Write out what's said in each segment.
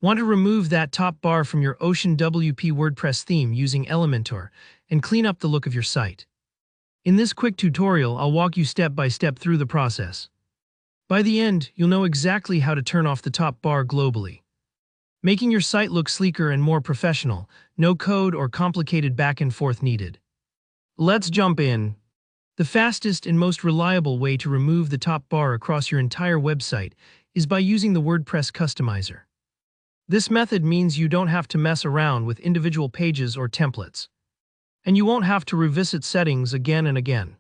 Want to remove that top bar from your OceanWP WordPress theme using Elementor and clean up the look of your site. In this quick tutorial, I'll walk you step by step through the process. By the end, you'll know exactly how to turn off the top bar globally, making your site look sleeker and more professional. No code or complicated back and forth needed. Let's jump in. The fastest and most reliable way to remove the top bar across your entire website is by using the WordPress customizer. This method means you don't have to mess around with individual pages or templates, and you won't have to revisit settings again and again.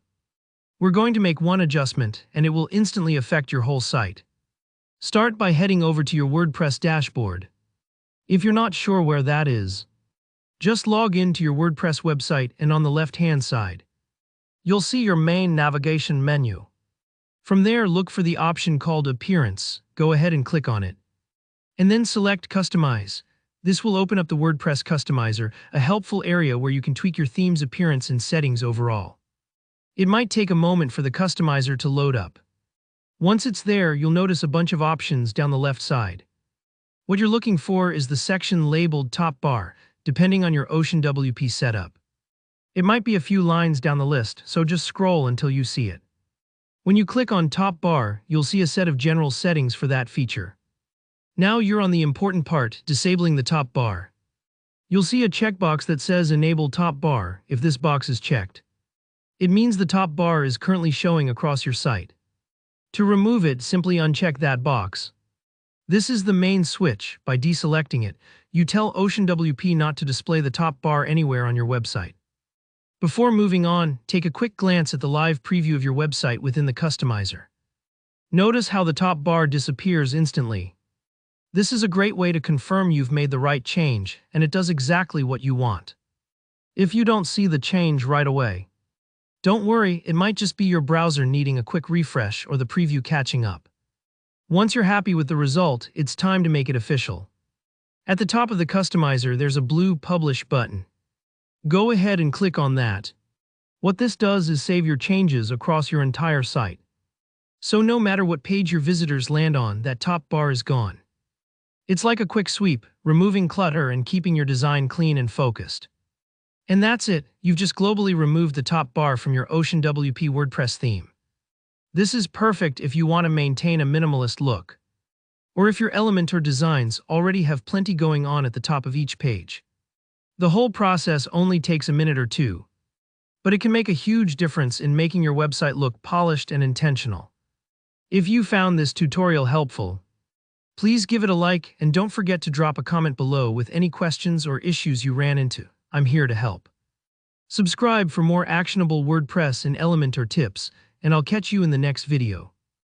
We're going to make one adjustment, and it will instantly affect your whole site. Start by heading over to your WordPress dashboard. If you're not sure where that is, just log in to your WordPress website, and on the left-hand side, you'll see your main navigation menu. From there, look for the option called Appearance. Go ahead and click on it, and then select Customize. This will open up the WordPress customizer, a helpful area where you can tweak your theme's appearance and settings overall. It might take a moment for the customizer to load up. Once it's there, you'll notice a bunch of options down the left side. What you're looking for is the section labeled Top Bar, depending on your OceanWP setup. It might be a few lines down the list, so just scroll until you see it. When you click on Top Bar, you'll see a set of general settings for that feature. Now you're on the important part, disabling the top bar. You'll see a checkbox that says Enable Top Bar. If this box is checked, it means the top bar is currently showing across your site. To remove it, simply uncheck that box. This is the main switch. By deselecting it, you tell OceanWP not to display the top bar anywhere on your website. Before moving on, take a quick glance at the live preview of your website within the customizer. Notice how the top bar disappears instantly. This is a great way to confirm you've made the right change, and it does exactly what you want. If you don't see the change right away, don't worry, it might just be your browser needing a quick refresh or the preview catching up. Once you're happy with the result, it's time to make it official. At the top of the customizer, there's a blue Publish button. Go ahead and click on that. What this does is save your changes across your entire site. So no matter what page your visitors land on, that top bar is gone. It's like a quick sweep, removing clutter and keeping your design clean and focused. And that's it, you've just globally removed the top bar from your OceanWP WordPress theme. This is perfect if you want to maintain a minimalist look, or if your Elementor designs already have plenty going on at the top of each page. The whole process only takes a minute or two, but it can make a huge difference in making your website look polished and intentional. If you found this tutorial helpful, please give it a like and don't forget to drop a comment below with any questions or issues you ran into. I'm here to help. Subscribe for more actionable WordPress and Elementor tips, and I'll catch you in the next video.